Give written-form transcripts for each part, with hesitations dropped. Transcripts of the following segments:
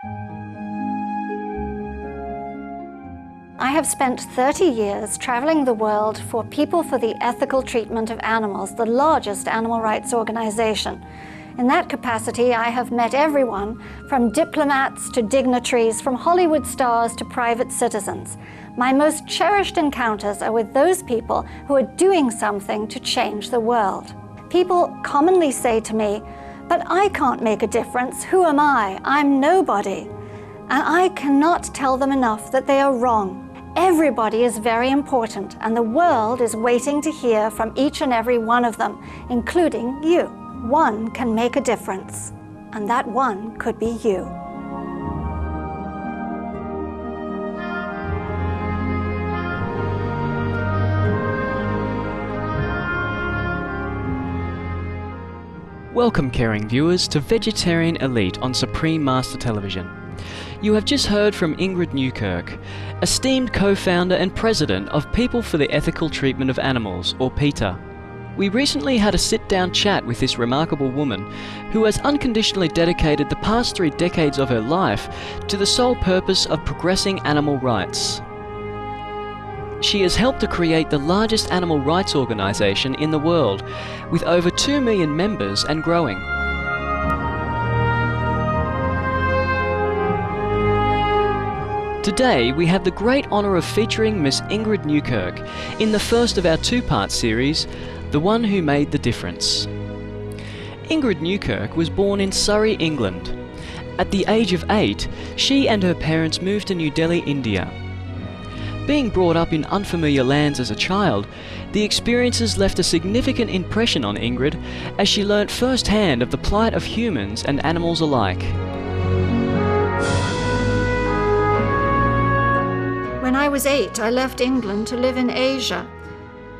I have spent 30 years traveling the world for People for the Ethical Treatment of Animals, the largest animal rights organization. In that capacity, I have met everyone from diplomats to dignitaries, from Hollywood stars to private citizens. My most cherished encounters are with those people who are doing something to change the world. People commonly say to me, "But I can't make a difference. Who am I? I'm nobody." And I cannot tell them enough that they are wrong. Everybody is very important, and the world is waiting to hear from each and every one of them, including you. One can make a difference, and that one could be you. Welcome, caring viewers, to Vegetarian Elite on Supreme Master Television. You have just heard from Ingrid Newkirk, esteemed co-founder and president of People for the Ethical Treatment of Animals, or PETA. We recently had a sit-down chat with this remarkable woman who has unconditionally dedicated the past 3 decades of her life to the sole purpose of progressing animal rights. She has helped to create the largest animal rights organisation in the world, with over 2 million members and growing. Today, we have the great honour of featuring Miss Ingrid Newkirk in the first of our 2-part series, The One Who Made the Difference. Ingrid Newkirk was born in Surrey, England. At the age of 8, she and her parents moved to New Delhi, India. Being brought up in unfamiliar lands as a child, the experiences left a significant impression on Ingrid as she learnt firsthand of the plight of humans and animals alike. When I was 8, I left England to live in Asia.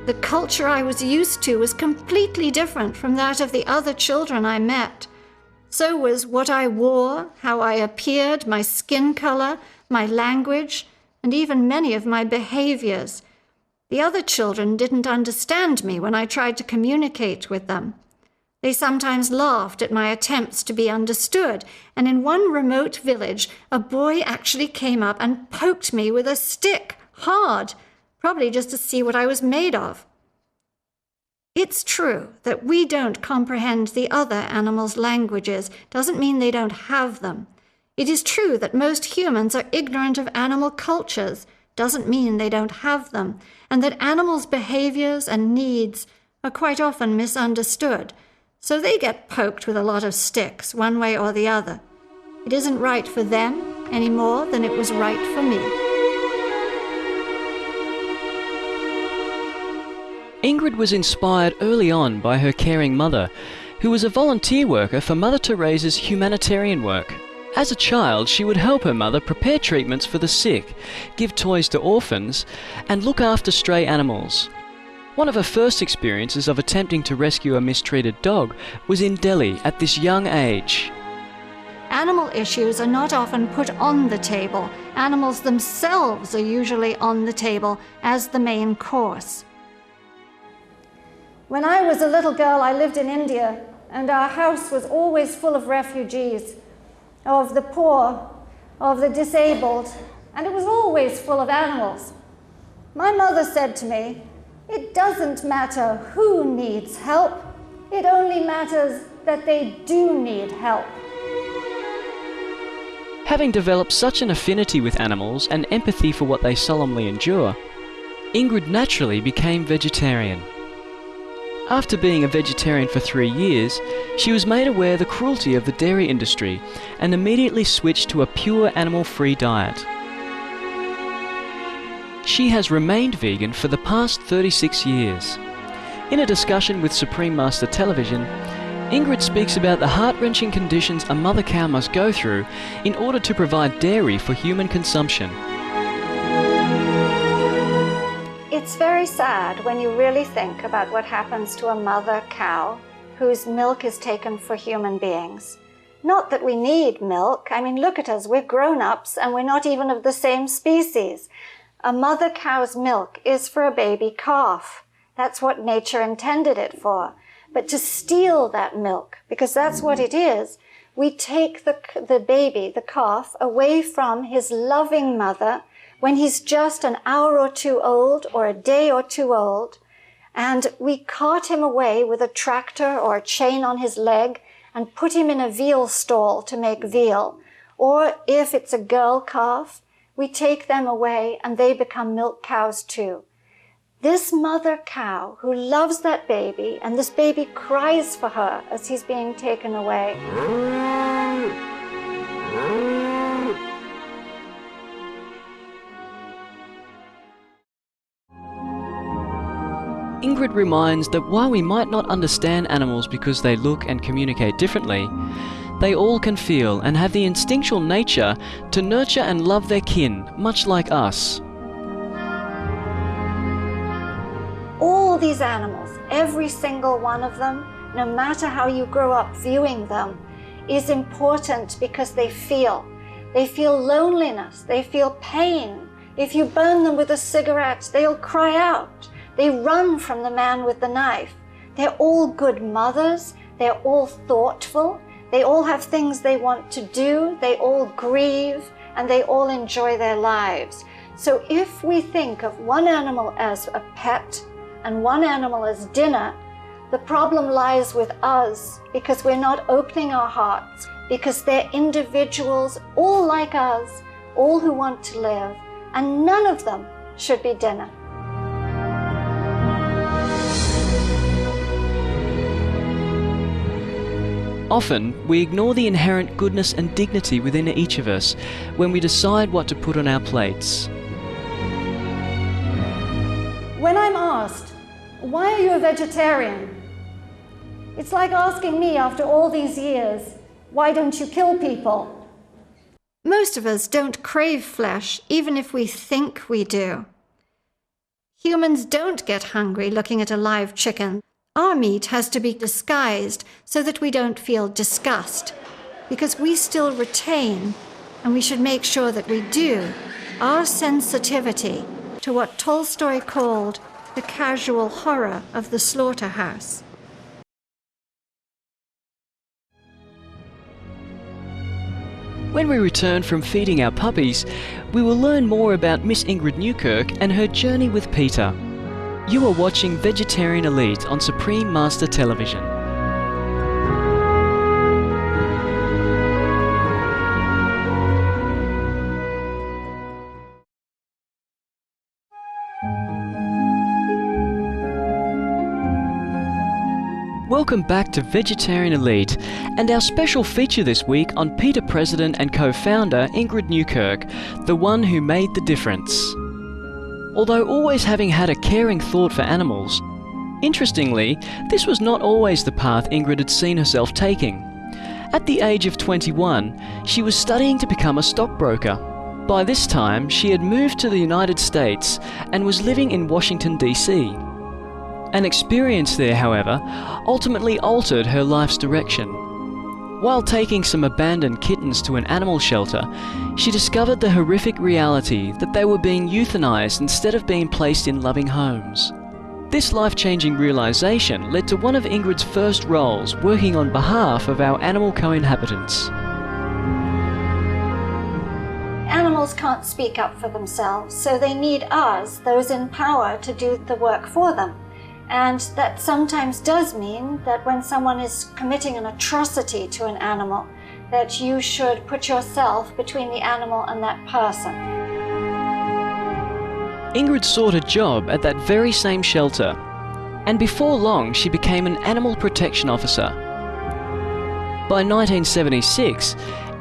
The culture I was used to was completely different from that of the other children I met. So was what I wore, how I appeared, my skin color, my language, and even many of my behaviors. The other children didn't understand me when I tried to communicate with them. They sometimes laughed at my attempts to be understood, and in one remote village, a boy actually came up and poked me with a stick, hard, probably just to see what I was made of. It's true that we don't comprehend the other animals' languages, doesn't mean they don't have them. It is true that most humans are ignorant of animal cultures, doesn't mean they don't have them, and that animals' behaviors and needs are quite often misunderstood. So they get poked with a lot of sticks, one way or the other. It isn't right for them any more than it was right for me. Ingrid was inspired early on by her caring mother, who was a volunteer worker for Mother Teresa's humanitarian work. As a child, she would help her mother prepare treatments for the sick, give toys to orphans, and look after stray animals. One of her first experiences of attempting to rescue a mistreated dog was in Delhi at this young age. Animal issues are not often put on the table. Animals themselves are usually on the table as the main course. When I was a little girl, I lived in India, and our house was always full of refugees, of the poor, of the disabled, and it was always full of animals. My mother said to me, "It doesn't matter who needs help, it only matters that they do need help." Having developed such an affinity with animals and empathy for what they solemnly endure, Ingrid naturally became vegetarian. After being a vegetarian for 3 years, she was made aware of the cruelty of the dairy industry and immediately switched to a pure animal-free diet. She has remained vegan for the past 36 years. In a discussion with Supreme Master Television, Ingrid speaks about the heart-wrenching conditions a mother cow must go through in order to provide dairy for human consumption. It's very sad when you really think about what happens to a mother cow whose milk is taken for human beings. Not that we need milk. I mean, look at us. We're grown-ups and we're not even of the same species. A mother cow's milk is for a baby calf. That's what nature intended it for. But to steal that milk, because that's what it is, we take the baby, the calf, away from his loving mother when he's just an hour or two old or a day or two old, and we cart him away with a tractor or a chain on his leg and put him in a veal stall to make veal. Or if it's a girl calf, we take them away and they become milk cows too. This mother cow who loves that baby, and this baby cries for her as he's being taken away. Ingrid reminds that while we might not understand animals because they look and communicate differently, they all can feel and have the instinctual nature to nurture and love their kin, much like us. All these animals, every single one of them, no matter how you grow up viewing them, is important because they feel. They feel loneliness, they feel pain. If you burn them with a cigarette, they'll cry out. They run from the man with the knife. They're all good mothers, they're all thoughtful, they all have things they want to do, they all grieve, and they all enjoy their lives. So if we think of one animal as a pet and one animal as dinner, the problem lies with us because we're not opening our hearts, because they're individuals all like us, all who want to live, and none of them should be dinner. Often, we ignore the inherent goodness and dignity within each of us when we decide what to put on our plates. When I'm asked, why are you a vegetarian? It's like asking me after all these years, why don't you kill people? Most of us don't crave flesh, even if we think we do. Humans don't get hungry looking at a live chicken. Our meat has to be disguised so that we don't feel disgust, because we still retain, and we should make sure that we do, our sensitivity to what Tolstoy called the casual horror of the slaughterhouse. When we return from feeding our puppies, we will learn more about Miss Ingrid Newkirk and her journey with PETA. You are watching Vegetarian Elite on Supreme Master Television. Welcome back to Vegetarian Elite and our special feature this week on PETA President and co-founder Ingrid Newkirk, the one who made the difference. Although always having had a caring thought for animals, interestingly, this was not always the path Ingrid had seen herself taking. At the age of 21, she was studying to become a stockbroker. By this time, she had moved to the United States and was living in Washington, D.C. An experience there, however, ultimately altered her life's direction. While taking some abandoned kittens to an animal shelter, she discovered the horrific reality that they were being euthanized instead of being placed in loving homes. This life-changing realization led to one of Ingrid's first roles working on behalf of our animal co-inhabitants. Animals can't speak up for themselves, so they need us, those in power, to do the work for them. And that sometimes does mean that when someone is committing an atrocity to an animal, that you should put yourself between the animal and that person. Ingrid sought a job at that very same shelter, and before long she became an animal protection officer. By 1976,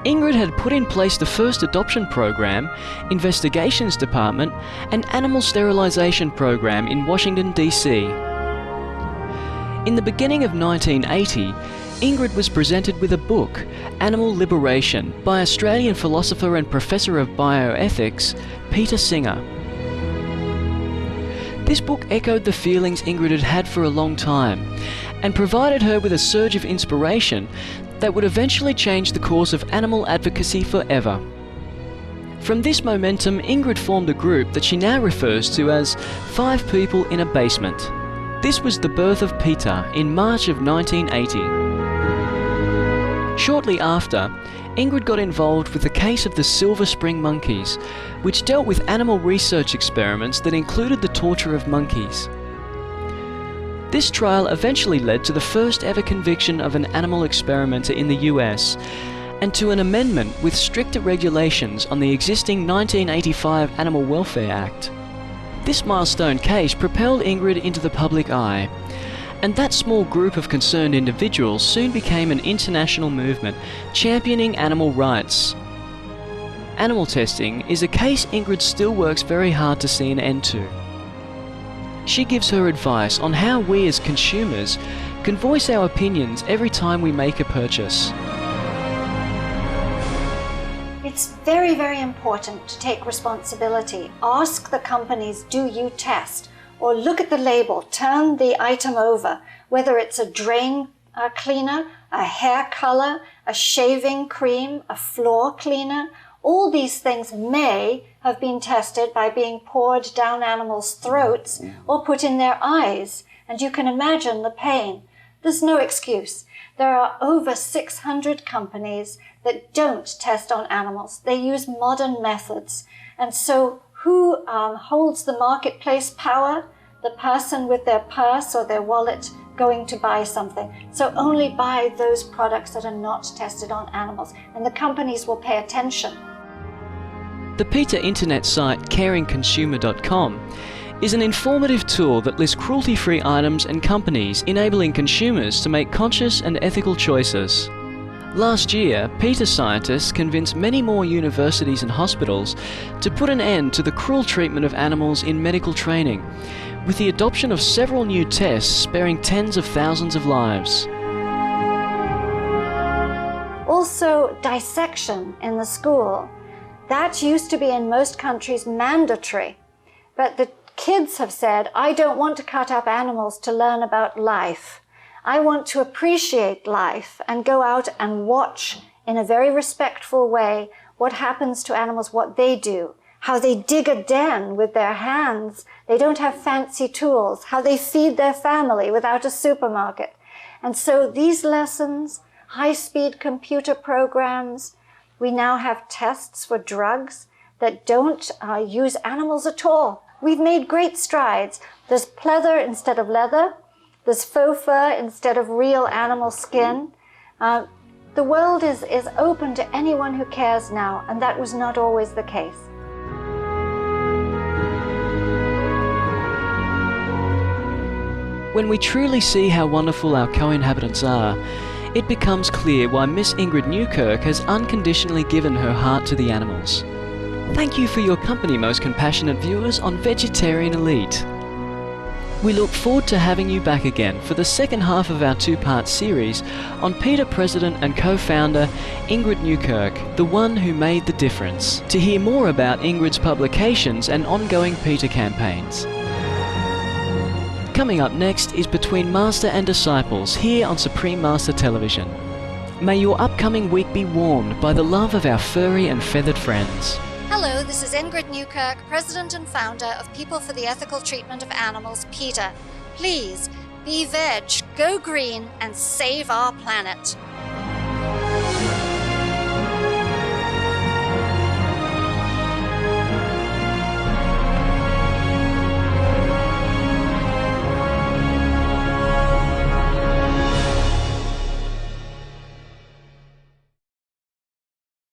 Ingrid had put in place the first adoption program, investigations department, and animal sterilization program in Washington, D.C. In the beginning of 1980, Ingrid was presented with a book, Animal Liberation, by Australian philosopher and professor of bioethics, Peter Singer. This book echoed the feelings Ingrid had had for a long time and provided her with a surge of inspiration that would eventually change the course of animal advocacy forever. From this momentum, Ingrid formed a group that she now refers to as 5 People in a Basement. This was the birth of PETA in March of 1980. Shortly after, Ingrid got involved with the case of the Silver Spring monkeys, which dealt with animal research experiments that included the torture of monkeys. This trial eventually led to the first ever conviction of an animal experimenter in the US, and to an amendment with stricter regulations on the existing 1985 Animal Welfare Act. This milestone case propelled Ingrid into the public eye, and that small group of concerned individuals soon became an international movement championing animal rights. Animal testing is a case Ingrid still works very hard to see an end to. She gives her advice on how we as consumers can voice our opinions every time we make a purchase. It's very, very important to take responsibility. Ask the companies, do you test? Or look at the label, turn the item over, whether it's a drain cleaner, a hair color, a shaving cream, a floor cleaner. All these things may have been tested by being poured down animals' throats or put in their eyes, and you can imagine the pain. There's no excuse. There are over 600 companies that don't test on animals. They use modern methods. And so who holds the marketplace power? The person with their purse or their wallet going to buy something. So only buy those products that are not tested on animals, and the companies will pay attention. The PETA internet site caringconsumer.com is an informative tool that lists cruelty-free items and companies, enabling consumers to make conscious and ethical choices. Last year, PETA scientists convinced many more universities and hospitals to put an end to the cruel treatment of animals in medical training, with the adoption of several new tests sparing tens of thousands of lives. Also, dissection in the school. That used to be in most countries mandatory, but the kids have said, I don't want to cut up animals to learn about life. I want to appreciate life and go out and watch in a very respectful way what happens to animals, what they do, how they dig a den with their hands. They don't have fancy tools, how they feed their family without a supermarket. And so these lessons, high-speed computer programs, we now have tests for drugs that don't use animals at all. We've made great strides. There's pleather instead of leather. There's faux fur instead of real animal skin. The world is open to anyone who cares now, and that was not always the case. When we truly see how wonderful our co-inhabitants are, it becomes clear why Miss Ingrid Newkirk has unconditionally given her heart to the animals. Thank you for your company, most compassionate viewers on Vegetarian Elite. We look forward to having you back again for the second half of our two-part series on PETA President and co-founder Ingrid Newkirk, the one who made the difference, to hear more about Ingrid's publications and ongoing PETA campaigns. Coming up next is Between Master and Disciples here on Supreme Master Television. May your upcoming week be warmed by the love of our furry and feathered friends. Hello, this is Ingrid Newkirk, President and Founder of People for the Ethical Treatment of Animals, PETA. Please, be veg, go green, and save our planet.